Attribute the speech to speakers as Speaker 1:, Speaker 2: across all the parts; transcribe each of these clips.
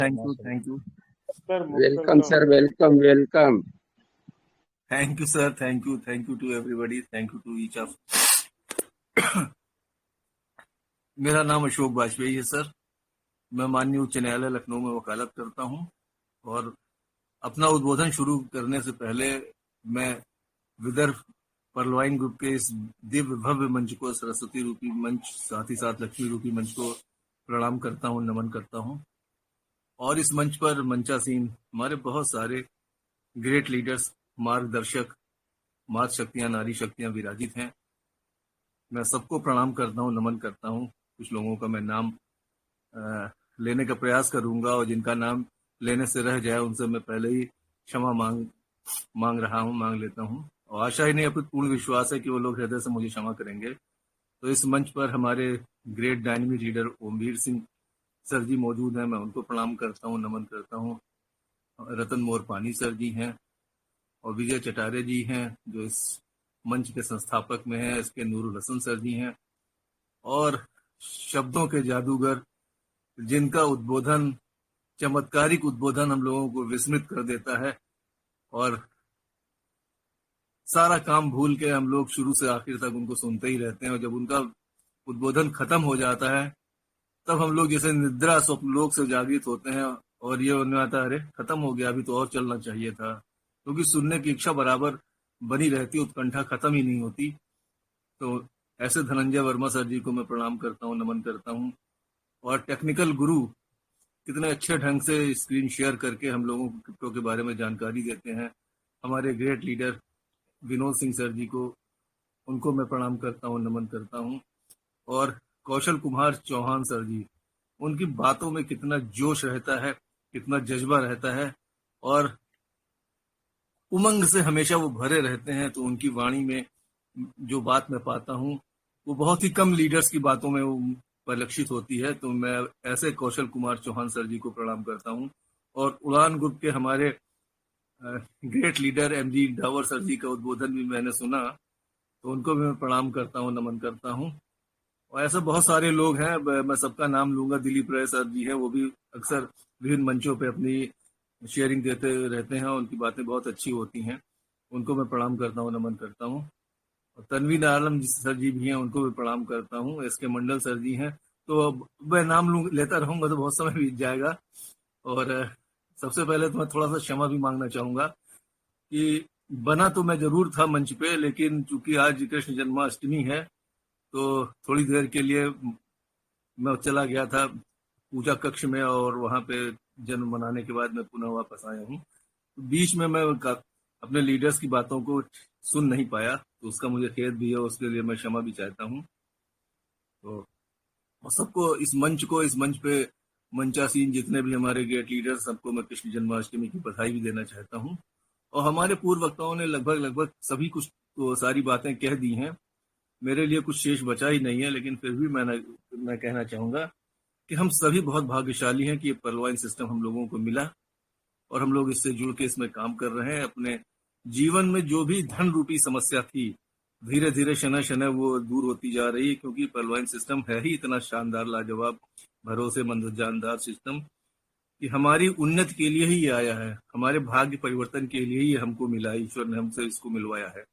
Speaker 1: Thank you, thank you,
Speaker 2: Welcome, sir. Welcome, welcome.
Speaker 1: Thank you sir, thank you to everybody, thank you to each of. मेरा नाम अशोक वाजपेयी है sir. मैं माननीय उच्च न्यायालय लखनऊ में वकालत करता हूं और अपना उद्बोधन शुरू करने से पहले मैं विदर्भ परलवाइन ग्रुप के इस दिव्य भव्य मंच को, सरस्वती रूपी मंच, साथ ही साथ लक्ष्मी रूपी मंच को प्रणाम करता हूं, नमन करता हूं। और इस मंच पर मंचासीन हमारे बहुत सारे ग्रेट लीडर्स, मार्गदर्शक, मातृ शक्तियां, नारी शक्तियां विराजित हैं। मैं सबको प्रणाम करता हूं, नमन करता हूं। कुछ लोगों का मैं नाम लेने का प्रयास करूंगा और जिनका नाम लेने से रह जाए उनसे मैं पहले ही क्षमा मांग लेता हूं। और आशा ही नहीं, अपनी पूर्ण विश्वास है कि वो लोग हृदय से मुझे क्षमा करेंगे। तो इस मंच पर हमारे great dynamic leader Omvir Singh sir ji मौजूद हैं, मैं उनको प्रणाम करता हूं, नमन करता हूं। रतन मोरपानी सर जी हैं और विजय चटारे जी हैं जो इस मंच के संस्थापक में हैं। इसके नूरुल हसन सर जी हैं और शब्दों के जादूगर, जिनका उद्बोधन, चमत्कारिक उद्बोधन हम लोगों को विस्मित कर देता है और सारा काम भूल के हम लोग शुरू से आखिर तक उनको सुनते ही रहते हैं। और जब उनका उद्बोधन खत्म हो जाता है तब हम लोग जैसे निद्रा स्वप्न लोक से जागृत होते हैं और ये होने आता है, अरे खत्म हो गया, अभी तो और चलना चाहिए था। क्योंकि सुनने की इच्छा बराबर बनी रहती, उत्कंठा खत्म ही नहीं होती। तो ऐसे धनंजय वर्मा सर जी को मैं प्रणाम करता हूँ, नमन करता हूँ। और टेक्निकल गुरु कितने अच्छे ढंग से स्क्रीन शेयर करके हम लोगों को क्रिप्टो के बारे में जानकारी देते हैं, हमारे great leader Vinod Singh sir ji को, उनको मैं प्रणाम करता हूँ, नमन करता हूँ। और कौशल कुमार चौहान सर जी, उनकी बातों में कितना जोश रहता है, कितना जज्बा रहता है और उमंग से हमेशा वो भरे रहते हैं। तो उनकी वाणी में जो बात मैं पाता हूँ वो बहुत ही कम लीडर्स की बातों में वो परिलक्षित होती है। तो मैं ऐसे कौशल कुमार चौहान सर जी को प्रणाम करता हूँ। और उड़ान ग्रुप के हमारे great leader MG Dawar sir जी का उद्बोधन भी मैंने सुना, तो उनको भी मैं प्रणाम करता हूँ, नमन करता हूँ। और ऐसे बहुत सारे लोग हैं, मैं सबका नाम लूंगा। दिलीप राय सर जी हैं, वो भी अक्सर विभिन्न मंचों पे अपनी शेयरिंग देते रहते हैं और उनकी बातें बहुत अच्छी होती हैं, उनको मैं प्रणाम करता हूँ, नमन करता हूँ। और तनवीर आलम सर जी भी हैं, उनको भी प्रणाम करता हूँ। एस के मंडल सर जी हैं। तो अब मैं नाम लेता रहूंगा तो बहुत समय बीत जाएगा। और सबसे पहले तो मैं थोड़ा सा क्षमा भी मांगना चाहूंगा कि बना तो मैं जरूर था मंच पे, लेकिन चूंकि आज कृष्ण जन्माष्टमी है तो थोड़ी देर के लिए मैं चला गया था पूजा कक्ष में और वहां पे जन्म मनाने के बाद मैं पुनः वापस आया हूँ। तो बीच में मैं अपने लीडर्स की बातों को सुन नहीं पाया, तो उसका मुझे खेद भी है, उसके लिए मैं क्षमा भी चाहता हूँ। तो सबको इस मंच पे मंचासीन जितने भी हमारे ग्रेट लीडर्स, सबको मैं कृष्ण जन्माष्टमी की बधाई भी देना चाहता हूँ। और हमारे पूर्व वक्ताओं ने लगभग सभी कुछ तो सारी बातें कह दी हैं, मेरे लिए कुछ शेष बचा ही नहीं है। लेकिन फिर भी मैं कहना चाहूंगा कि हम सभी बहुत भाग्यशाली हैं कि ये परलवाइन सिस्टम हम लोगों को मिला और हम लोग इससे जुड़ के इसमें काम कर रहे हैं। अपने जीवन में जो भी धन रूपी समस्या थी, धीरे धीरे शनय शनय वो दूर होती जा रही है, क्योंकि परलवाइन सिस्टम है ही इतना शानदार, लाजवाब, भरोसेमंद, जानदार सिस्टम कि हमारी उन्नति के लिए ही ये आया है, हमारे भाग्य परिवर्तन के लिए ही हमको मिला, ईश्वर ने हमसे इसको मिलवाया है।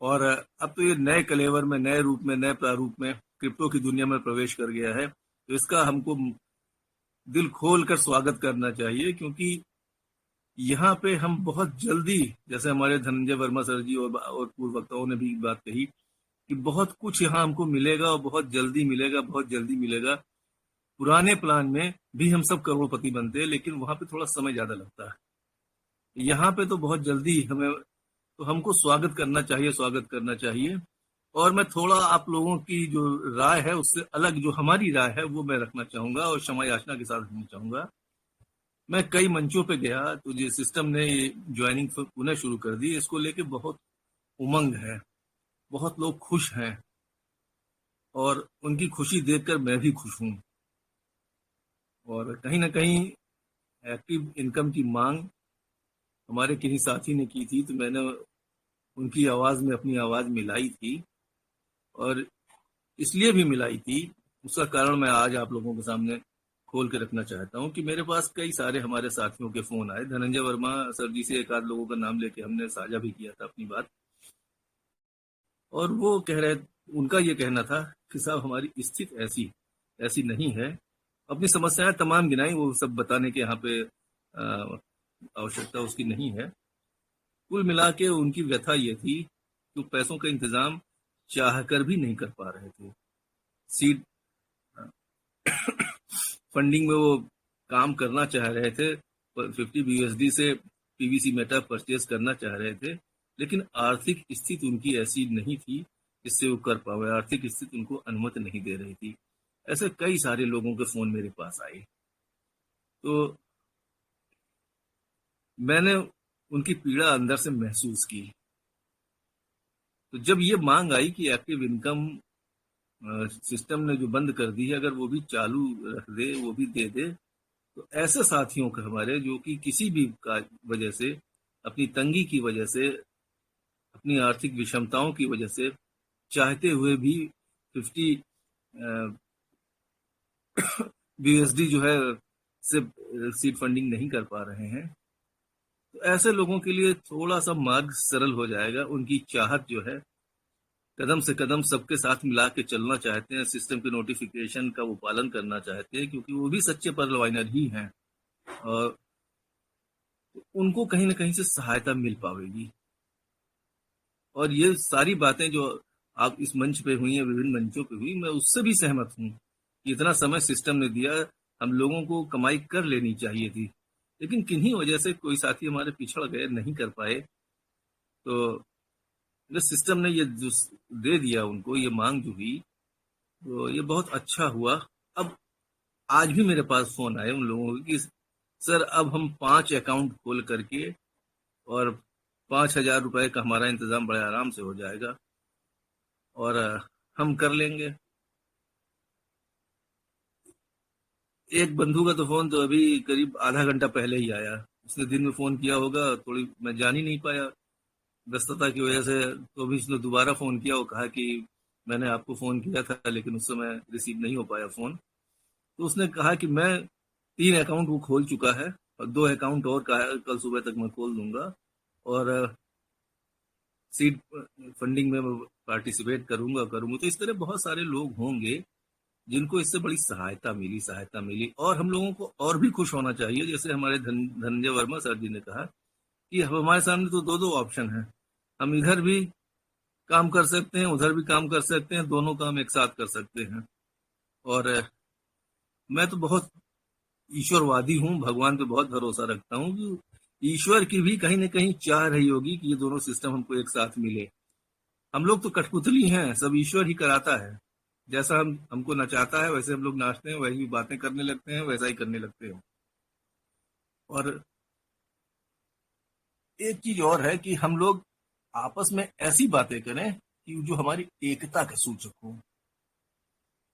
Speaker 1: और अब तो ये नए कलेवर में, नए रूप में, नए प्रारूप में क्रिप्टो की दुनिया में प्रवेश कर गया है। तो इसका हमको दिल खोल कर स्वागत करना चाहिए, क्योंकि यहाँ पे हम बहुत जल्दी, जैसे हमारे धनंजय वर्मा सर जी और पूर्व वक्ताओं ने भी बात कही कि बहुत कुछ यहाँ हमको मिलेगा और बहुत जल्दी मिलेगा, बहुत जल्दी मिलेगा। पुराने प्लान में भी हम सब करोड़पति बनते हैं, लेकिन वहां पे थोड़ा समय ज्यादा लगता है। यहाँ पे तो बहुत जल्दी हमें, तो हमको स्वागत करना चाहिए। और मैं थोड़ा आप लोगों की जो राय है उससे अलग जो हमारी राय है वो मैं रखना चाहूंगा और क्षमा याचना के साथ रखना चाहूंगा। मैं कई मंचों पे गया तो जिस सिस्टम ने ज्वाइनिंग पुनः शुरू कर दी, इसको लेके बहुत उमंग है, बहुत लोग खुश हैं और उनकी खुशी देखकर मैं भी खुश हूं। और कहीं ना कहीं एक्टिव इनकम की मांग हमारे किसी साथी ने की थी, तो मैंने उनकी आवाज में अपनी आवाज मिलाई थी और इसलिए भी मिलाई थी, उसका कारण मैं आज आप लोगों के सामने खोल के रखना चाहता हूँ कि मेरे पास कई सारे हमारे साथियों के फोन आए। धनंजय वर्मा सर जी से एक आध लोगों का नाम लेके हमने साझा भी किया था अपनी बात, और वो कह रहे, उनका ये कहना था कि साहब हमारी स्थिति ऐसी ऐसी नहीं है। अपनी समस्याएं तमाम गिनाई, वो सब बताने के यहाँ पे आवश्यकता उसकी नहीं है। कुल मिला के उनकी व्यथा ये थी कि पैसों का इंतजाम चाह कर भी नहीं कर पा रहे थे। सीड फंडिंग में वो काम करना चाह रहे थे, 50 BUSD से पीवीसी मेटा परचेज करना चाह रहे थे, लेकिन आर्थिक स्थिति उनकी ऐसी नहीं थी जिससे वो कर पाए। आर्थिक स्थिति उनको अनुमति नहीं दे रही थी। ऐसे कई सारे लोगों के फोन मेरे पास आए, तो मैंने उनकी पीड़ा अंदर से महसूस की। तो जब ये मांग आई कि एक्टिव इनकम सिस्टम ने जो बंद कर दी है, अगर वो भी चालू रख दे, वो भी दे दे, तो ऐसे साथियों के हमारे जो कि किसी भी वजह से, अपनी तंगी की वजह से, अपनी आर्थिक विषमताओं की वजह से चाहते हुए भी 50 BUSD जो है से सीड फंडिंग नहीं कर पा रहे हैं, तो ऐसे लोगों के लिए थोड़ा सा मार्ग सरल हो जाएगा। उनकी चाहत जो है, कदम से कदम सबके साथ मिला के चलना चाहते हैं, सिस्टम के नोटिफिकेशन का वो पालन करना चाहते हैं, क्योंकि वो भी सच्चे पर्लवाइनर ही हैं, और उनको कहीं ना कहीं से सहायता मिल पाएगी। और ये सारी बातें जो आप इस मंच पे हुई हैं, विभिन्न मंचों पे हुई, मैं उससे भी सहमत हूँ कि इतना समय सिस्टम ने दिया, हम लोगों को कमाई कर लेनी चाहिए थी, लेकिन किन्हीं वजह से कोई साथी हमारे पिछड़ गए, नहीं कर पाए। तो सिस्टम ने ये जो दे दिया उनको, ये मांग जो हुई, तो ये बहुत अच्छा हुआ। अब आज भी मेरे पास फोन आए उन लोगों के कि सर अब हम 5 अकाउंट खोल करके और 5,000 रुपए का हमारा इंतजाम बड़े आराम से हो जाएगा और हम कर लेंगे। एक बंधु का तो फोन तो अभी करीब आधा घंटा पहले ही आया। उसने दिन में फोन किया होगा, थोड़ी मैं जान ही नहीं पाया व्यस्तता की वजह से। तो अभी उसने दोबारा फोन किया, वो कहा कि मैंने आपको फोन किया था लेकिन उस समय रिसीव नहीं हो पाया फोन। तो उसने कहा कि मैं 3 अकाउंट वो खोल चुका है और 2 अकाउंट और कल सुबह तक मैं खोल दूंगा और सीड फंडिंग में पार्टिसिपेट करूंगा। तो इस तरह बहुत सारे लोग होंगे जिनको इससे बड़ी सहायता मिली। और हम लोगों को और भी खुश होना चाहिए, जैसे हमारे धनंजय वर्मा सर जी ने कहा कि हमारे सामने तो 2 ऑप्शन है, हम इधर भी काम कर सकते हैं, उधर भी काम कर सकते हैं, दोनों काम एक साथ कर सकते हैं। और मैं तो बहुत ईश्वरवादी हूँ, भगवान पे बहुत भरोसा रखता हूँ कि ईश्वर की भी कहीं न कहीं चाह रही होगी कि ये दोनों सिस्टम हमको एक साथ मिले। हम लोग तो कठपुतली हैं, सब ईश्वर ही कराता है। जैसा हमको नचाता है वैसे हम लोग नाचते हैं, वही बातें करने लगते हैं, वैसा ही करने लगते हैं। और एक चीज और है कि हम लोग आपस में ऐसी बातें करें कि जो हमारी एकता का सूचक हो,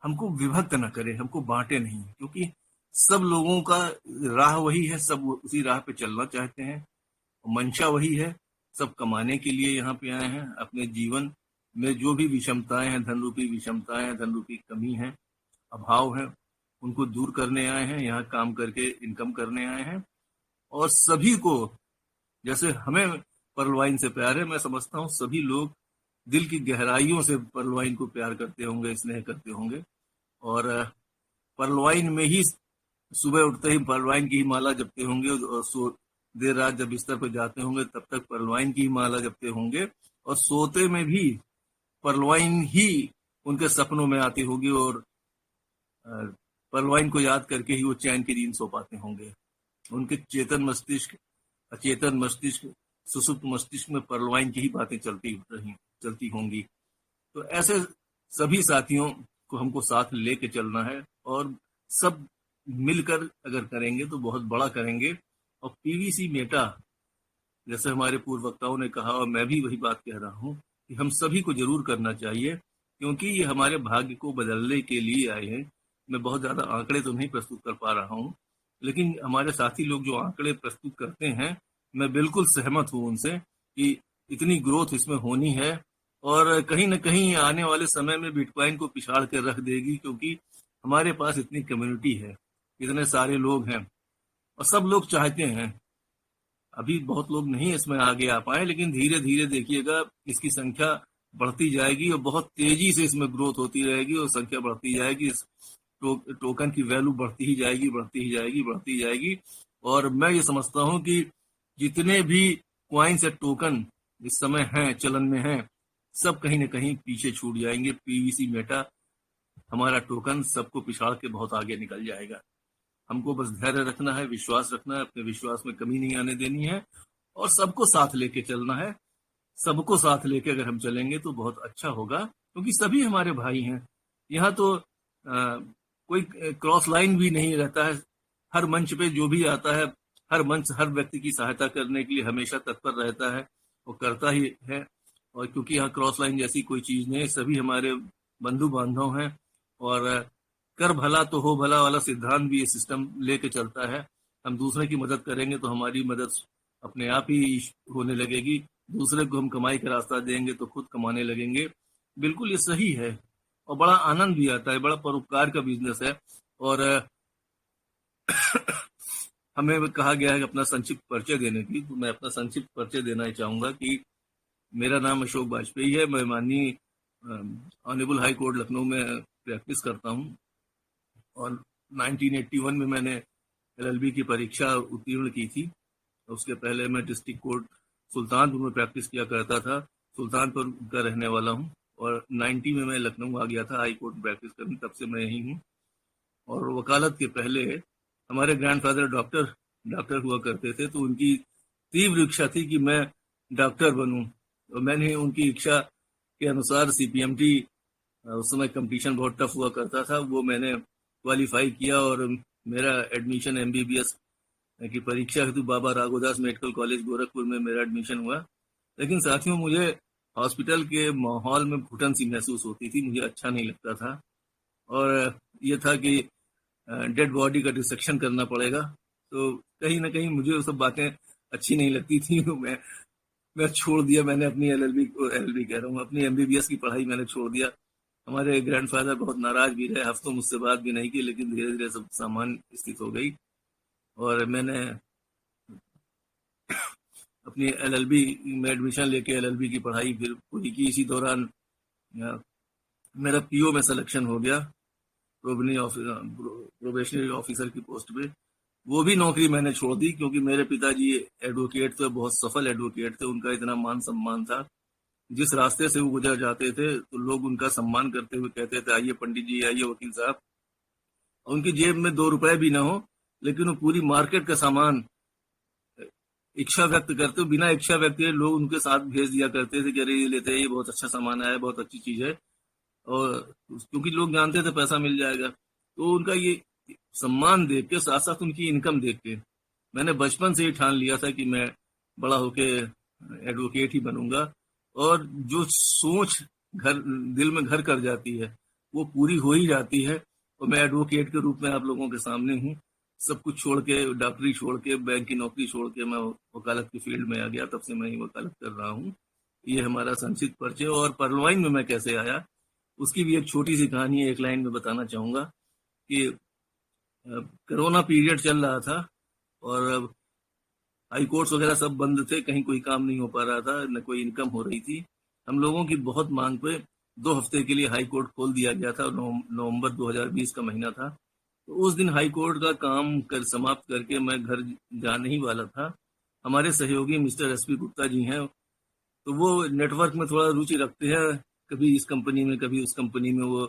Speaker 1: हमको विभक्त न करे, हमको बांटे नहीं, क्योंकि सब लोगों का राह वही है, सब उसी राह पे चलना चाहते हैं, मंशा वही है, सब कमाने के लिए यहाँ पे आए हैं। अपने जीवन में जो भी विषमताएं हैं, धन रूपी विषमताएं हैं, धन रूपी कमी है, अभाव है, उनको दूर करने आए हैं, यहाँ काम करके इनकम करने आए हैं। और सभी को, जैसे हमें पर्लवाइन से प्यार है, मैं समझता हूँ सभी लोग दिल की गहराइयों से पर्लवाइन को प्यार करते होंगे, स्नेह करते होंगे। और पर्लवाइन में ही सुबह उठते ही पर्लवाइन की ही माला जपते होंगे, और देर रात जब बिस्तर पर जाते होंगे तब तक पर्लवाइन की ही माला जपते होंगे, और सोते में भी पर्लवाइन ही उनके सपनों में आती होगी, और पर्लवाइन को याद करके ही वो चैन की नींद सो पाते होंगे। उनके चेतन मस्तिष्क, अचेतन मस्तिष्क, सुसुप्त मस्तिष्क में पर्लवाइन की ही बातें चलती होंगी। तो ऐसे सभी साथियों को हमको साथ लेके चलना है, और सब मिलकर अगर करेंगे तो बहुत बड़ा करेंगे। और पीवीसी मेटा, जैसे हमारे पूर्व वक्ताओं ने कहा, और मैं भी वही बात कह रहा हूँ कि हम सभी को जरूर करना चाहिए, क्योंकि ये हमारे भाग्य को बदलने के लिए आए हैं। मैं बहुत ज्यादा आंकड़े तो नहीं प्रस्तुत कर पा रहा हूँ, लेकिन हमारे साथी लोग जो आंकड़े प्रस्तुत करते हैं, मैं बिल्कुल सहमत हूँ उनसे कि इतनी ग्रोथ इसमें होनी है, और कहीं न कहीं आने वाले समय में बिटकॉइन को पिछाड़ कर रख देगी, क्योंकि हमारे पास इतनी कम्युनिटी है। इतने सारे लोग हैं और सब लोग चाहते हैं। अभी बहुत लोग नहीं इसमें आगे आ पाए, लेकिन धीरे धीरे देखिएगा इसकी संख्या बढ़ती जाएगी और बहुत तेजी से इसमें ग्रोथ होती रहेगी और संख्या बढ़ती जाएगी। इस टोकन की वैल्यू बढ़ती ही जाएगी, बढ़ती ही जाएगी, बढ़ती ही जाएगी। और मैं ये समझता हूं कि जितने भी क्वाइंस या टोकन इस समय हैं, चलन में हैं, सब कहीं ना कहीं पीछे छूट जाएंगे। पीवीसी मेटा हमारा टोकन सबको पिछाड़ के बहुत आगे निकल जाएगा। हमको बस धैर्य रखना है, विश्वास रखना है, अपने विश्वास में कमी नहीं आने देनी है और सबको साथ लेके चलना है। सबको साथ लेके अगर हम चलेंगे तो बहुत अच्छा होगा, क्योंकि सभी हमारे भाई हैं। यहाँ तो कोई क्रॉस लाइन भी नहीं रहता है। हर मंच पे जो भी आता है, हर मंच हर व्यक्ति की सहायता करने के लिए हमेशा तत्पर रहता है और करता ही है। और क्योंकि यहाँ क्रॉस लाइन जैसी कोई चीज नहीं, सभी हमारे बंधु बांधव हैं और कर भला तो हो भला वाला सिद्धांत भी ये सिस्टम लेके चलता है। हम दूसरे की मदद करेंगे तो हमारी मदद अपने आप ही होने लगेगी। दूसरे को हम कमाई का रास्ता देंगे तो खुद कमाने लगेंगे। बिल्कुल ये सही है और बड़ा आनंद भी आता है, बड़ा परोपकार का बिजनेस है। और हमें कहा गया है कि अपना संक्षिप्त परिचय देने की, तो मैं अपना संक्षिप्त परिचय देना चाहूंगा कि मेरा नाम अशोक वाजपेयी है। मैं माननीय ऑनरेबल हाई कोर्ट लखनऊ में प्रैक्टिस करता हूं और 1981 में मैंने एलएलबी की परीक्षा उत्तीर्ण की थी। उसके पहले मैं डिस्ट्रिक्ट कोर्ट सुल्तानपुर में प्रैक्टिस किया करता था। सुल्तानपुर का रहने वाला हूं और 90 में मैं लखनऊ आ गया था हाई कोर्ट में प्रैक्टिस करने, तब से मैं यही हूं। और वकालत के पहले हमारे ग्रैंडफादर डॉक्टर हुआ करते थे, तो उनकी तीव्र इच्छा थी कि मैं डॉक्टर बनूं। तो मैंने उनकी इच्छा के अनुसार सीपीएमटी, उस समय कंपटीशन बहुत टफ हुआ करता था, वो मैंने क्वालिफाई किया और मेरा एडमिशन एमबीबीएस की परीक्षा हेतु बाबा राघोदास मेडिकल कॉलेज गोरखपुर में मेरा एडमिशन हुआ। लेकिन साथियों, मुझे हॉस्पिटल के माहौल में घुटन सी महसूस होती थी, मुझे अच्छा नहीं लगता था। और ये था कि डेड बॉडी का डिसेक्शन करना पड़ेगा, तो कहीं ना कहीं मुझे वो सब बातें अच्छी नहीं लगती थी। मैं छोड़ दिया। मैंने अपनी एलएलबी कह रहा हूँ, अपनी एमबीबीएस की पढ़ाई मैंने छोड़ दिया। हमारे ग्रैंडफादर बहुत नाराज भी रहे, हफ्तों मुझसे बात भी नहीं की, लेकिन धीरे धीरे सब सामान्य स्थिति हो गई और मैंने अपनी एलएलबी में एडमिशन लेके एलएलबी की पढ़ाई फिर पूरी की। इसी दौरान मेरा पीओ में सिलेक्शन हो गया, प्रोबेशनरी ऑफिसर की पोस्ट पे। वो भी नौकरी मैंने छोड़ दी क्योंकि मेरे पिताजी एडवोकेट थे, बहुत सफल एडवोकेट थे। उनका इतना मान सम्मान था, जिस रास्ते से वो गुजर जाते थे तो लोग उनका सम्मान करते हुए कहते थे, आइए पंडित जी, आइए वकील साहब। उनकी जेब में 2 रुपए भी ना हो, लेकिन वो पूरी मार्केट का सामान इच्छा व्यक्त करते हुए, बिना इच्छा व्यक्त किए लोग उनके साथ भेज दिया करते थे कि अरे ये लेते हैं, ये बहुत अच्छा सामान आया है, बहुत अच्छी चीज है। और क्योंकि लोग जानते थे पैसा मिल जाएगा, तो उनका ये सम्मान देख के, साथ साथ उनकी इनकम देख के, मैंने बचपन से ही ठान लिया था कि मैं बड़ा होके एडवोकेट ही बनूंगा। और जो सोच दिल में घर कर जाती है वो पूरी हो ही जाती है। और मैं एडवोकेट के रूप में आप लोगों के सामने हूँ। सब कुछ छोड़ के, डॉक्टरी छोड़ के, बैंक की नौकरी छोड़ के मैं वकालत की फील्ड में आ गया। तब से मैं ही वकालत कर रहा हूँ। ये हमारा संक्षिप्त परिचय। और परलवाइन में मैं कैसे आया उसकी भी एक छोटी सी कहानी एक लाइन में बताना चाहूंगा कि कोरोना पीरियड चल रहा था और हाई कोर्ट्स वगैरह सब बंद थे, कहीं कोई काम नहीं हो पा रहा था, न कोई इनकम हो रही थी। हम लोगों की बहुत मांग पे 2 हफ्ते के लिए हाई कोर्ट खोल दिया गया था। नवंबर 2020 का महीना था। तो उस दिन हाई कोर्ट का काम समाप्त करके मैं घर जाने ही वाला था। हमारे सहयोगी मिस्टर एसपी गुप्ता जी हैं, तो वो नेटवर्क में थोड़ा रुचि रखते हैं, कभी इस कंपनी में कभी उस कंपनी में वो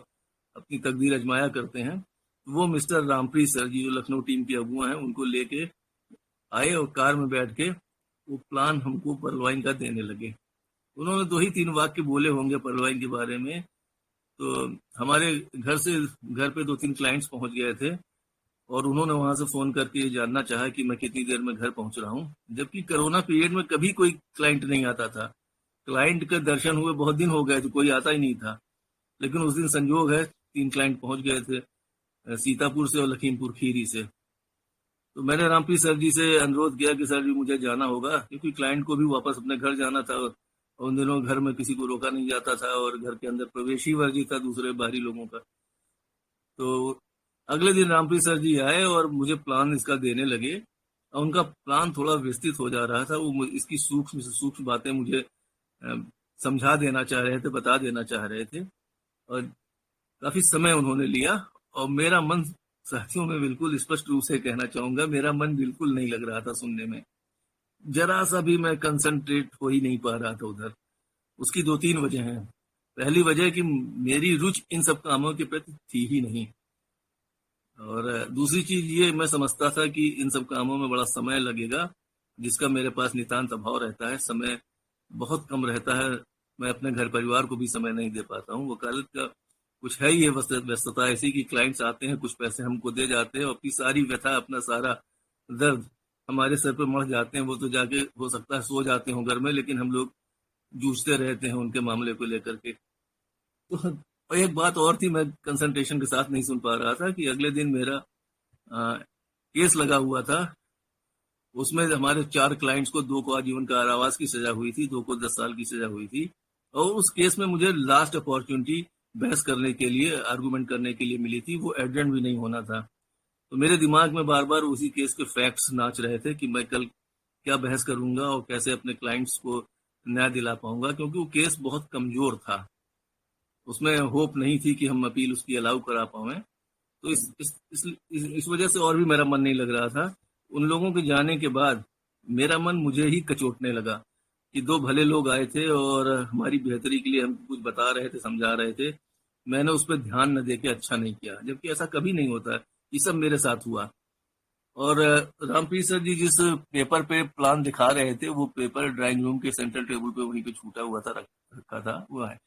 Speaker 1: अपनी तकदीर आजमाया करते हैं। वो मिस्टर रामप्रीत सर जी, जो लखनऊ टीम के अगुआ हैं, उनको लेके आए और कार में बैठ के वो प्लान हमको परलवाइन का देने लगे। उन्होंने 2 ही 3 वाक्य बोले होंगे परलवाइन के बारे में। तो हमारे घर पे 2-3 क्लाइंट्स पहुंच गए थे और उन्होंने वहां से फोन करके ये जानना चाहा कि मैं कितनी देर में घर पहुंच रहा हूँ। जबकि कोरोना पीरियड में कभी कोई क्लाइंट नहीं आता था। क्लाइंट के दर्शन हुए बहुत दिन हो गए तो कोई आता ही नहीं था। लेकिन उस दिन संजोग है 3 क्लाइंट पहुंच गए थे, सीतापुर से और लखीमपुर खीरी से। तो मैंने रामप्रीत सर जी से अनुरोध किया कि सर जी मुझे जाना होगा, क्योंकि क्लाइंट को भी वापस अपने घर जाना था। उन दिनों घर में किसी को रोका नहीं जाता था और घर के अंदर प्रवेश ही वर्जित था दूसरे बाहरी लोगों का। तो अगले दिन रामप्रीत सर जी आए और मुझे प्लान इसका देने लगे। और उनका प्लान थोड़ा विस्तृत हो जा रहा था। वो इसकी सूक्ष्म से सूक्ष्म बातें मुझे समझा देना चाह रहे थे, बता देना चाह रहे थे। और काफी समय उन्होंने लिया। और मेरा मन, साथियों में बिल्कुल स्पष्ट रूप से कहना चाहूंगा, मेरा मन बिल्कुल नहीं लग रहा था सुनने में। जरा सा भी मैं कंसंट्रेट हो ही नहीं पा रहा था उधर। उसकी 2-3 वजह हैं। पहली वजह कि मेरी रुचि इन सब कामों के प्रति थी ही नहीं। और दूसरी चीज ये, मैं समझता था कि इन सब कामों में बड़ा समय लगेगा, जिसका मेरे पास नितांत अभाव रहता है। समय बहुत कम रहता है। मैं अपने घर परिवार को भी समय नहीं दे पाता हूँ। वकालत का कुछ है ही, ये व्यस्तता ऐसी कि क्लाइंट्स आते हैं, कुछ पैसे हमको दे जाते हैं, और अपनी सारी व्यथा, अपना सारा दर्द हमारे सर पे मढ़ जाते हैं। वो तो जाके हो सकता है सो जाते हो घर में, लेकिन हम लोग जूझते रहते हैं उनके मामले को लेकर के। तो एक बात और थी, मैं कंसंट्रेशन के साथ नहीं सुन पा रहा था कि अगले दिन मेरा केस लगा हुआ था। उसमें हमारे 4 क्लाइंट्स को, 2 को आजीवन कारावास की सजा हुई थी, 2 को 10 साल की सजा हुई थी। और उस केस में मुझे लास्ट अपॉर्चुनिटी बहस करने के लिए, आर्गुमेंट करने के लिए मिली थी। वो एडजर्न भी नहीं होना था। तो मेरे दिमाग में बार बार उसी केस के फैक्ट्स नाच रहे थे कि मैं कल क्या बहस करूंगा और कैसे अपने क्लाइंट्स को न्याय दिला पाऊंगा, क्योंकि वो केस बहुत कमजोर था। उसमें होप नहीं थी कि हम अपील उसकी अलाउ करा पाए। तो इस वजह से और भी मेरा मन नहीं लग रहा था। उन लोगों के जाने के बाद मेरा मन मुझे ही कचोटने लगा कि 2 भले लोग आए थे और हमारी बेहतरी के लिए हम कुछ बता रहे थे, समझा रहे थे। मैंने उस पर ध्यान न देके अच्छा नहीं किया, जबकि ऐसा कभी नहीं होता। ये सब मेरे साथ हुआ। और रामप्रीत सर जी जिस पेपर पे प्लान दिखा रहे थे, वो पेपर ड्राइंग रूम के सेंट्रल टेबल पे वहीं पे छूटा हुआ था, रखा था। वो है,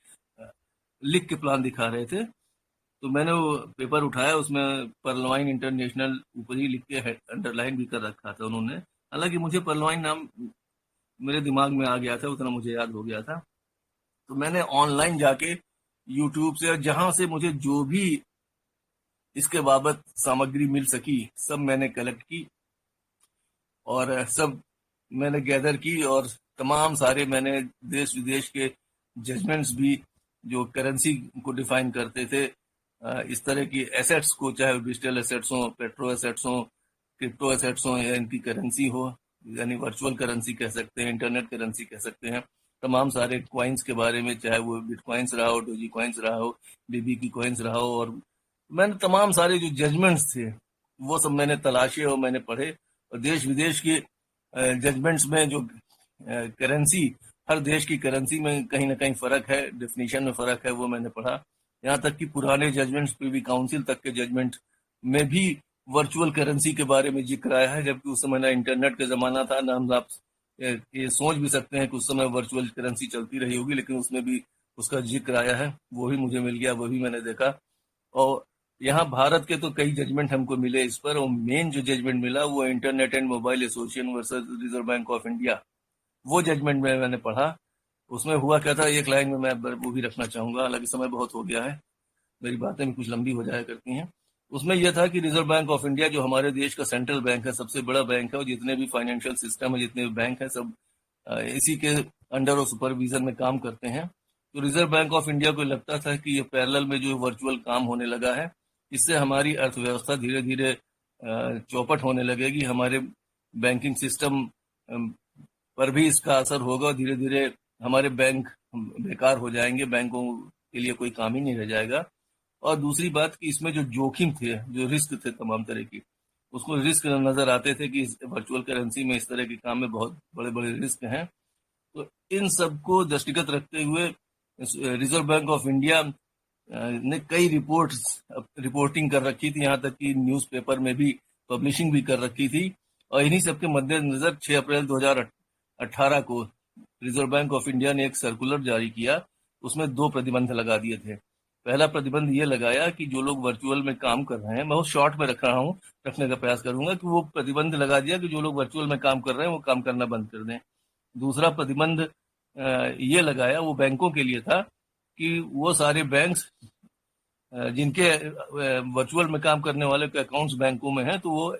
Speaker 1: लिख के प्लान दिखा रहे थे। तो मैंने वो पेपर उठाया, उसमें परलवाइन इंटरनेशनल ऊपर ही लिख के अंडरलाइन भी कर रखा था उन्होंने। हालांकि मुझे परलवाइन नाम मेरे दिमाग में आ गया था, उतना मुझे याद हो गया था। तो मैंने ऑनलाइन जाके यूट्यूब से, जहां से मुझे जो भी इसके बाबत सामग्री मिल सकी, सब मैंने कलेक्ट की और सब मैंने गैदर की। और तमाम सारे मैंने देश विदेश के जजमेंट्स भी, जो करेंसी को डिफाइन करते थे, इस तरह की एसेट्स को, चाहे डिजिटल एसेट्स हो, पेट्रो एसेट्स हो, क्रिप्टो एसेट्स हो, या इनकी करेंसी हो, यानी वर्चुअल करेंसी कह सकते हैं, इंटरनेट करेंसी कह सकते हैं, तमाम सारे क्वाइंस के बारे में, चाहे वो बिटकॉइंस रहा हो, डोजी कॉइंस रहा हो, बीबी की कॉइंस रहा हो। और मैंने तमाम सारे जो जजमेंट्स थे वो सब मैंने तलाशे और मैंने पढ़े। और देश विदेश के जजमेंट्स में जो करेंसी, हर देश की करेंसी में कहीं ना कहीं फर्क है, डेफिनेशन में फर्क है, वो मैंने पढ़ा। यहाँ तक कि पुराने जजमेंट्स पे भी, काउंसिल तक के जजमेंट में भी वर्चुअल करेंसी के बारे में जिक्र आया है। जबकि उस समय ना इंटरनेट का जमाना था, ना हम आप ये सोच भी सकते हैं कि उस समय वर्चुअल करेंसी चलती रही होगी, लेकिन उसमें भी उसका जिक्र आया है। वो भी मुझे मिल गया, वो भी मैंने देखा। और यहाँ भारत के तो कई जजमेंट हमको मिले इस पर, और मेन जो जजमेंट मिला वो internet and mobile association versus reserve bank of India, वो जजमेंट में मैंने पढ़ा। उसमें हुआ क्या था, एक लाइन में मैं वो भी रखना चाहूंगा, हालांकि समय बहुत हो गया है, मेरी बातें भी कुछ लंबी हो जाया करती हैं। उसमें यह था कि रिजर्व बैंक ऑफ इंडिया, जो हमारे देश का सेंट्रल बैंक है, सबसे बड़ा बैंक है, और जितने भी फाइनेंशियल सिस्टम है, जितने भी बैंक है, सब इसी के अंडर और सुपरविजन में काम करते हैं। तो रिजर्व बैंक ऑफ इंडिया को लगता था कि ये पैरेलल में जो वर्चुअल काम होने लगा है, इससे हमारी अर्थव्यवस्था धीरे धीरे चौपट होने लगेगी, हमारे बैंकिंग सिस्टम पर भी इसका असर होगा, और धीरे धीरे हमारे बैंक बेकार हो जाएंगे, बैंकों के लिए कोई काम ही नहीं रह जाएगा। और दूसरी बात कि इसमें जो जोखिम थे, जो रिस्क थे तमाम तरह की, उसको रिस्क नजर आते थे कि वर्चुअल करेंसी में इस तरह के काम में बहुत बड़े बड़े रिस्क हैं। तो इन सबको दृष्टिगत रखते हुए रिजर्व बैंक ऑफ इंडिया ने कई रिपोर्टिंग कर रखी थी, यहाँ तक कि न्यूज़पेपर में भी पब्लिशिंग भी कर रखी थी। और इन्हीं सबके मद्देनजर 6 अप्रैल 2018 को रिजर्व बैंक ऑफ इंडिया ने एक सर्कुलर जारी किया। उसमें 2 प्रतिबंध लगा दिए थे। पहला प्रतिबंध ये लगाया कि जो लोग वर्चुअल में काम कर रहे हैं, बहुत शॉर्ट में रख रहा हूँ, रखने का प्रयास करूंगा, कि वो प्रतिबंध लगा दिया कि जो लोग वर्चुअल में काम कर रहे हैं वो काम करना बंद कर दें। दूसरा प्रतिबंध ये लगाया, वो बैंकों के लिए था, कि वो सारे बैंक्स जिनके वर्चुअल में काम करने वाले के अकाउंट्स बैंकों में हैं, तो वो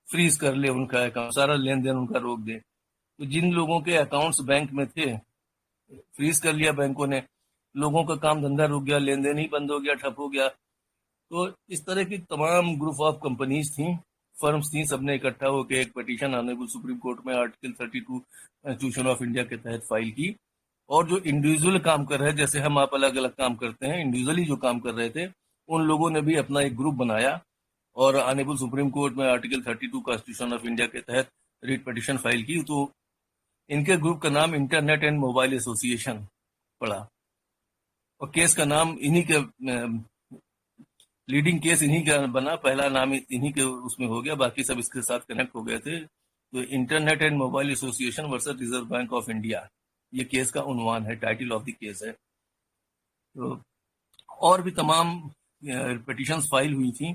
Speaker 1: फ्रीज कर ले उनका अकाउंट, सारा लेन देन उनका रोक दे। तो जिन लोगों के अकाउंट्स बैंक में थे, फ्रीज कर लिया बैंकों ने, लोगों का काम धंधा रुक गया, लेन देन ही बंद हो गया, ठप हो गया। तो इस तरह की तमाम ग्रुप ऑफ कंपनीज थी, फर्म्स थी, सबने इकट्ठा होकर एक पिटीशन ऑनरेबल सुप्रीम कोर्ट में आर्टिकल 32 कॉन्स्टिट्यूशन ऑफ इंडिया के तहत फाइल की। और जो इंडिविजुअल काम कर रहे हैं, जैसे हम आप अलग अलग काम करते हैं, इंडिविजुअली जो काम कर रहे थे उन लोगों ने भी अपना एक ग्रुप बनाया और ऑनरेबल सुप्रीम कोर्ट में आर्टिकल 32 कॉन्स्टिट्यूशन ऑफ इंडिया के तहत रिट पिटीशन फाइल की। तो इनके ग्रुप का नाम इंटरनेट एंड मोबाइल एसोसिएशन पड़ा और केस का नाम इन्हीं के लीडिंग केस इन्हीं का बना, पहला नाम इन्हीं के उसमें हो गया, बाकी सब इसके साथ कनेक्ट हो गए थे। तो internet and mobile association versus reserve bank of India, ये केस का उन्वान है, टाइटल ऑफ द केस है। तो और भी तमाम पिटीशंस फाइल हुई थी,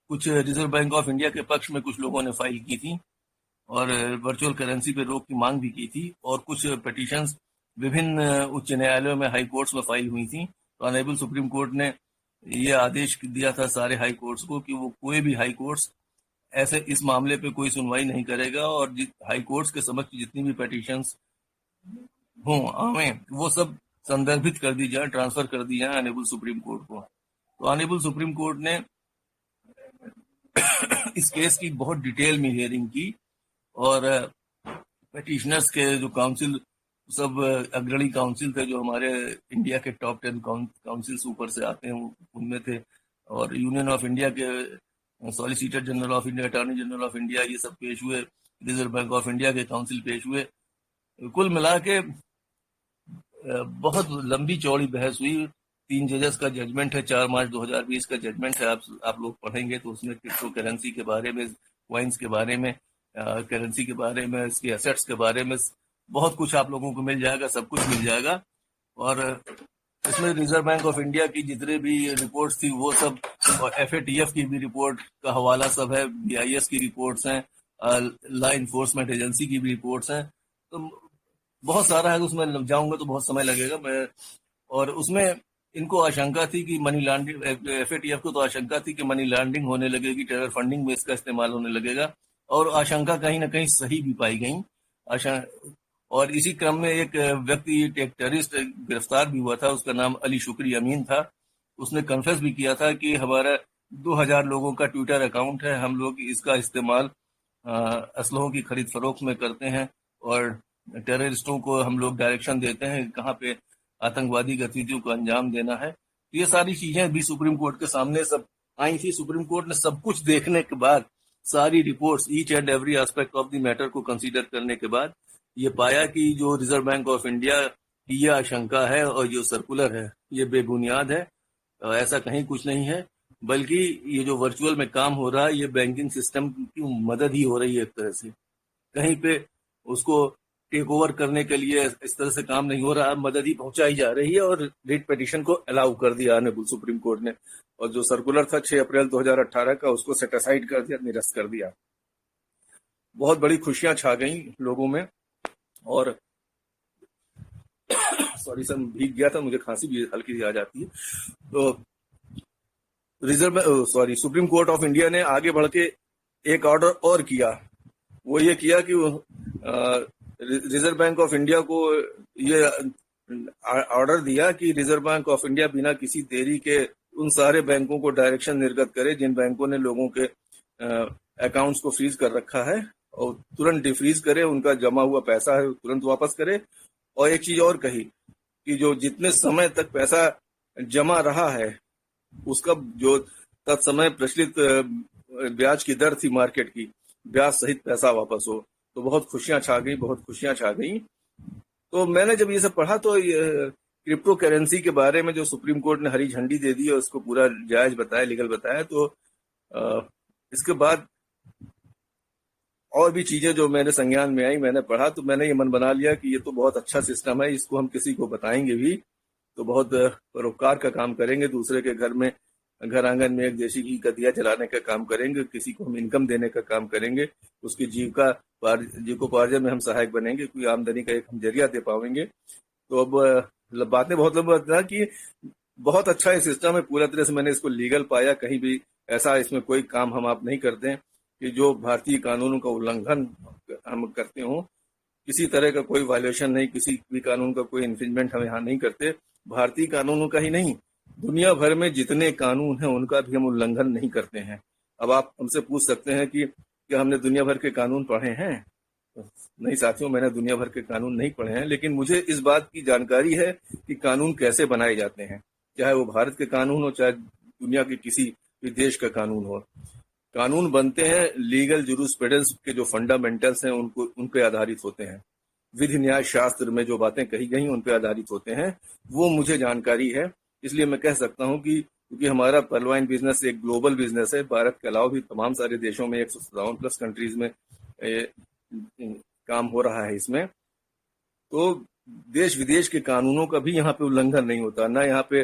Speaker 1: कुछ रिजर्व बैंक ऑफ इंडिया के पक्ष में कुछ लोगों ने फाइल की थी और वर्चुअल करेंसी पे रोक की मांग भी की थी, और कुछ पिटीशंस विभिन्न उच्च न्यायालयों में, हाई कोर्ट्स में फाइल हुई थी। तो ऑनरेबल सुप्रीम कोर्ट ने ये आदेश दिया था सारे हाई कोर्ट्स को कि वो कोई भी हाई कोर्ट्स ऐसे इस मामले पे कोई सुनवाई नहीं करेगा, और हाई कोर्ट्स के समक्ष जितनी भी पिटीशंस हों आवे वो सब संदर्भित कर दी जाए, ट्रांसफर कर दी जाए ऑनरेबल सुप्रीम कोर्ट को। तो ऑनरेबल सुप्रीम कोर्ट ने इस केस की बहुत डिटेल में हियरिंग की और पिटीशनर्स के जो काउंसिल, सब अग्रणी काउंसिल थे जो हमारे इंडिया के टॉप 10 काउंसिल्स ऊपर से आते हैं उनमें थे, और यूनियन ऑफ इंडिया के solicitor general of India, attorney general of India, ये सब पेश हुए, रिजर्व बैंक ऑफ इंडिया के काउंसिल पेश हुए। कुल मिला के बहुत लंबी चौड़ी बहस हुई। 3 जजेस का जजमेंट है, 4 मार्च 2020 का जजमेंट है, आप लोग पढ़ेंगे तो उसमें क्रिप्टो करेंसी के बारे में, कॉइन्स के बारे में, करेंसी के बारे में, इसके एसेट्स के बारे में बहुत कुछ आप लोगों को मिल जाएगा, सब कुछ मिल जाएगा। और इसमें रिजर्व बैंक ऑफ इंडिया की जितने भी रिपोर्ट्स थी वो सब, और FATF की भी रिपोर्ट का हवाला सब है, BIS की रिपोर्ट्स हैं, लॉ इन्फोर्समेंट एजेंसी की भी रिपोर्ट्स हैं। तो बहुत सारा है, उसमें जाऊंगा तो बहुत समय लगेगा मैं। और उसमें इनको आशंका थी कि मनी लॉन्ड्रिंग, FATF को तो आशंका थी कि मनी लॉन्ड्रिंग होने लगेगी, टेरर फंडिंग में इसका इस्तेमाल होने लगेगा, और आशंका कहीं ना कहीं सही भी पाई गई। और इसी क्रम में एक व्यक्ति, एक टेररिस्ट गिरफ्तार भी हुआ था, उसका नाम अली शुक्री अमीन था। उसने कन्फेस भी किया था कि हमारा 2000 लोगों का ट्विटर अकाउंट है, हम लोग इसका इस्तेमाल असलहों की खरीद फरोख्त में करते हैं और टेररिस्टों को हम लोग डायरेक्शन देते हैं कहाँ पे आतंकवादी गतिविधियों को अंजाम देना है। तो ये सारी चीजें भी सुप्रीम कोर्ट के सामने सब आई थी। सुप्रीम कोर्ट ने सब कुछ देखने के बाद, सारी reports, each and every aspect of the matter को कंसीडर करने के बाद ये पाया कि जो रिजर्व बैंक ऑफ इंडिया की यह आशंका है और जो सर्कुलर है ये बेबुनियाद है, ऐसा कहीं कुछ नहीं है, बल्कि ये जो वर्चुअल में काम हो रहा है ये बैंकिंग सिस्टम की मदद ही हो रही है एक तरह से, कहीं पे उसको टेक ओवर करने के लिए इस तरह से काम नहीं हो रहा, मदद ही पहुंचाई जा रही है। और रिट पिटीशन को अलाउ कर दिया ऑनरेबल सुप्रीम कोर्ट ने, और जो सर्कुलर था 6 अप्रैल 2018 का उसको सेट असाइड कर दिया, निरस्त कर दिया। बहुत बड़ी खुशियां छा गई लोगों में। और सॉरी सर, भीग गया था, मुझे खांसी भी हल्की सी आ जाती है। तो सुप्रीम कोर्ट ऑफ इंडिया ने आगे बढ़ के एक ऑर्डर और किया। वो ये किया कि रिजर्व बैंक ऑफ इंडिया को ये ऑर्डर दिया कि रिजर्व बैंक ऑफ इंडिया बिना किसी देरी के उन सारे बैंकों को डायरेक्शन निर्गत करे जिन बैंकों ने लोगों के अकाउंट्स को फ्रीज कर रखा है, और तुरंत डिफ्रीज करे, उनका जमा हुआ पैसा है तुरंत वापस करे। और एक चीज और कही कि जो जितने समय तक पैसा जमा रहा है उसका जो तत्समय प्रचलित ब्याज की दर थी मार्केट की, ब्याज सहित पैसा वापस हो। तो बहुत खुशियां छा गई, बहुत खुशियां छा गई। तो मैंने जब ये सब पढ़ा तो क्रिप्टो करेंसी के बारे में जो सुप्रीम कोर्ट ने हरी झंडी दे दी और उसको पूरा जायज बताया, लीगल बताया, तो इसके बाद और भी चीजें जो मेरे संज्ञान में आई, मैंने पढ़ा तो मैंने ये मन बना लिया कि ये तो बहुत अच्छा सिस्टम है, इसको हम किसी को बताएंगे भी तो बहुत परोपकार का काम करेंगे, दूसरे के घर में, घर आंगन में एक देशी घी का दिया जलाने का काम करेंगे, किसी को हम इनकम देने का काम करेंगे, उसकी जीविकोपार्जन में हम सहायक बनेंगे, कोई आमदनी का एक हम जरिया दे पाएंगे। तो अब बातें बहुत लंबा था कि बहुत अच्छा ये सिस्टम है, पूरा तरह से मैंने इसको लीगल पाया, कहीं भी ऐसा इसमें कोई काम हम आप नहीं करते हैं कि जो भारतीय कानूनों का उल्लंघन हम करते हों, किसी तरह का कोई वायलेशन नहीं, किसी भी कानून का कोई इन्फ्रिंजमेंट हम यहाँ नहीं करते। भारतीय कानूनों का ही नहीं दुनिया भर में जितने कानून हैं उनका भी हम उल्लंघन नहीं करते हैं। अब आप हमसे पूछ सकते हैं कि क्या हमने दुनिया भर के कानून पढ़े हैं? नहीं साथियों, मैंने दुनिया भर के कानून नहीं पढ़े हैं, लेकिन मुझे इस बात की जानकारी है कि कानून कैसे बनाए जाते हैं, चाहे वो भारत के कानून हो चाहे दुनिया के किसी भी देश का कानून हो। कानून बनते हैं लीगल जूरिस्प्रूडेंस के जो फंडामेंटल्स हैं उन पे आधारित होते हैं। विधि न्याय शास्त्र में जो बातें कही गई उन पे आधारित होते हैं, वो मुझे जानकारी है। इसलिए मैं कह सकता हूं कि क्योंकि हमारा पर्ल वाइन बिजनेस एक ग्लोबल बिजनेस है, भारत के अलावा भी तमाम सारे देशों में 157 प्लस कंट्रीज में काम हो रहा है इसमें, तो देश विदेश के कानूनों का भी यहाँ पे उल्लंघन नहीं होता। ना यहाँ पे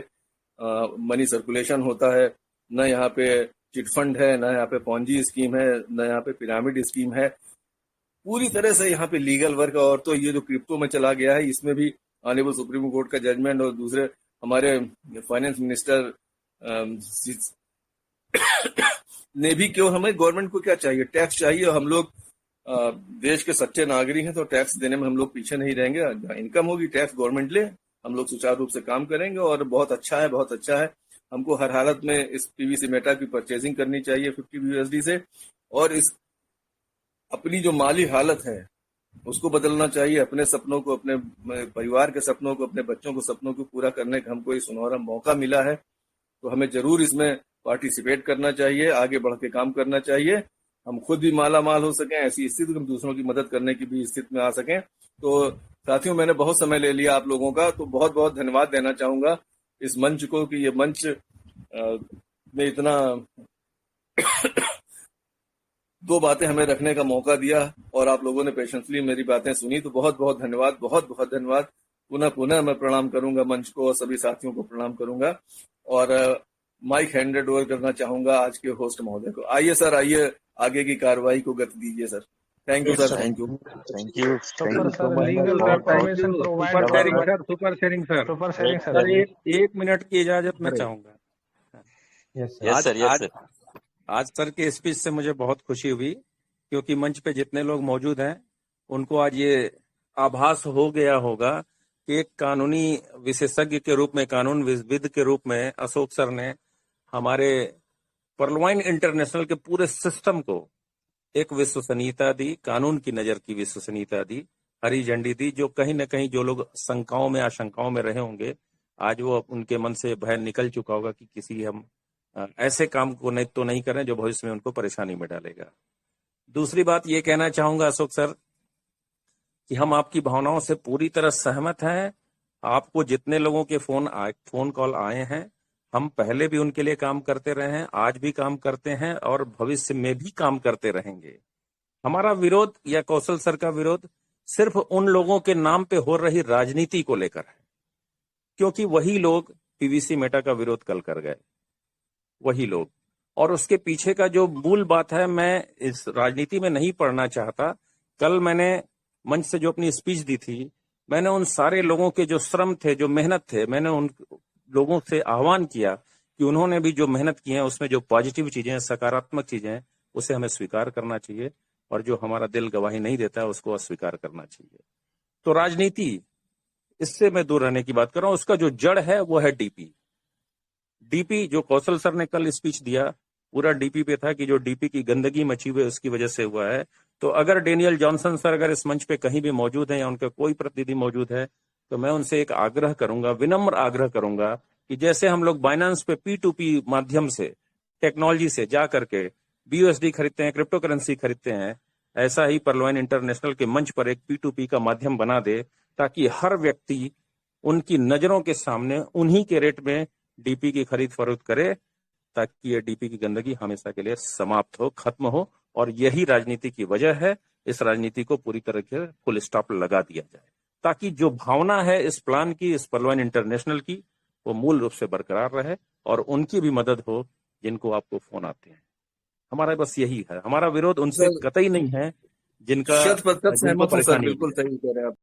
Speaker 1: मनी सर्कुलेशन होता है, ना यहाँ पे चिट फंड है, ना यहाँ पे पॉन्जी स्कीम है, ना यहाँ पे पिरामिड स्कीम है। पूरी तरह से यहाँ पे लीगल वर्क। और तो ये जो क्रिप्टो में चला गया है, इसमें भी ऑनरेबल सुप्रीम कोर्ट का जजमेंट और दूसरे हमारे फाइनेंस मिनिस्टर ने भी, क्यों हमें गवर्नमेंट को क्या चाहिए? टैक्स चाहिए। हम लोग देश के सच्चे नागरिक हैं, तो टैक्स देने में हम लोग पीछे नहीं रहेंगे। इनकम होगी टैक्स गवर्नमेंट ले, हम लोग सुचारू रूप से काम करेंगे और बहुत अच्छा है, बहुत अच्छा है। हमको हर हालत में इस पीवीसी मेटा की परचेजिंग करनी चाहिए 50 USD से, और इस अपनी जो माली हालत है उसको बदलना चाहिए। अपने सपनों को, अपने परिवार के सपनों को, अपने बच्चों को सपनों को पूरा करने का हमको ये सुनहरा मौका मिला है, तो हमें जरूर इसमें पार्टिसिपेट करना चाहिए, आगे बढ़ के काम करना चाहिए। हम खुद भी माला माल हो सकें, ऐसी स्थिति हम दूसरों की मदद करने की भी स्थिति में आ सकें। तो साथियों, मैंने बहुत समय ले लिया आप लोगों का, तो बहुत बहुत धन्यवाद देना चाहूंगा इस मंच को कि ये मंच में इतना दो बातें हमें रखने का मौका दिया और आप लोगों ने पेशेंसली मेरी बातें सुनी। तो बहुत बहुत धन्यवाद, बहुत बहुत धन्यवाद। पुनः पुनः मैं प्रणाम करूंगा मंच को और सभी साथियों को प्रणाम करूंगा, और माइक हैंडेड ओवर करना चाहूंगा आज के होस्ट महोदय को। आइए सर, आइए आगे की कार्रवाई को गति दीजिए sir. Thank you sir, thank you,
Speaker 3: thank you,
Speaker 4: super
Speaker 3: thank
Speaker 4: sir, legal information provide
Speaker 3: super sharing
Speaker 4: sir.
Speaker 3: एक मिनट की इजाजत मैं चाहूंगा।
Speaker 4: Yes
Speaker 3: sir. आज सर के स्पीच से मुझे बहुत खुशी हुई, क्योंकि मंच पे जितने लोग मौजूद हैं उनको आज ये आभास हो गया होगा कि एक कानूनी विशेषज्ञ के रूप में, कानून विद के रूप में अशोक सर ने हमारे पर्ल वाइन इंटरनेशनल के पूरे सिस्टम को एक विश्वसनीयता दी, कानून की नजर की विश्वसनीयता दी, हरी झंडी दी, जो कहीं ना कहीं जो लोग शंकाओं में आशंकाओं में रहे होंगे, आज वो उनके मन से भय निकल चुका होगा कि किसी हम ऐसे काम को नहीं करें जो भविष्य में उनको परेशानी में डालेगा। दूसरी बात ये कहना चाहूंगा अशोक सर कि हम आपकी भावनाओं से पूरी तरह सहमत हैं। आपको जितने लोगों के फोन कॉल आए हैं, हम पहले भी उनके लिए काम करते रहे हैं, आज भी काम करते हैं और भविष्य में भी काम करते रहेंगे। हमारा विरोध या कौशल सर का विरोध सिर्फ उन लोगों के नाम पे हो रही राजनीति को लेकर है, क्योंकि वही लोग पीवीसी मेटा का विरोध कल कर गए, वही लोग। और उसके पीछे का जो मूल बात है, मैं इस राजनीति में नहीं पढ़ना चाहता। कल मैंने मंच से जो अपनी स्पीच दी थी, मैंने उन सारे लोगों के जो श्रम थे, जो मेहनत थे, मैंने उन लोगों से आह्वान किया कि उन्होंने भी जो मेहनत की है उसमें जो पॉजिटिव चीजें हैं, सकारात्मक चीजें हैं, उसे हमें स्वीकार करना चाहिए, और जो हमारा दिल गवाही नहीं देता है उसको अस्वीकार करना चाहिए। तो राजनीति, इससे मैं दूर रहने की बात कर रहा हूं। उसका जो जड़ है वो है डीपी जो कौशल सर ने कल स्पीच दिया, पूरा डीपी पे था कि जो डीपी की गंदगी मची हुई है उसकी वजह से हुआ है। तो अगर डेनियल जॉनसन सर अगर इस मंच पे कहीं भी मौजूद है या उनका कोई प्रतिनिधि मौजूद है, तो मैं उनसे एक आग्रह करूंगा, विनम्र आग्रह करूंगा कि जैसे हम लोग बाइनेंस पे P2P माध्यम से, टेक्नोलॉजी से जा करके BUSD खरीदते हैं, क्रिप्टो करेंसी खरीदते हैं, ऐसा ही पर्ल वाइन इंटरनेशनल के मंच पर एक P2P का माध्यम बना दे, ताकि हर व्यक्ति उनकी नजरों के सामने उन्हीं के रेट में डीपी की खरीद फरोख्त करे, ताकि ये डीपी की गंदगी हमेशा के लिए समाप्त हो, खत्म हो। और यही राजनीति की वजह है। इस राजनीति को पूरी तरह से फुल स्टॉप लगा दिया जाए, ताकि जो भावना है इस प्लान की, इस पर्ल वाइन इंटरनेशनल की, वो मूल रूप से बरकरार रहे और उनकी भी मदद हो जिनको आपको फोन आते हैं। हमारा बस यही है, हमारा विरोध उनसे कतई नहीं है जिनका
Speaker 1: शत प्रतिशत सहमत हूं सर, बिल्कुल सही कह रहे हैं आप।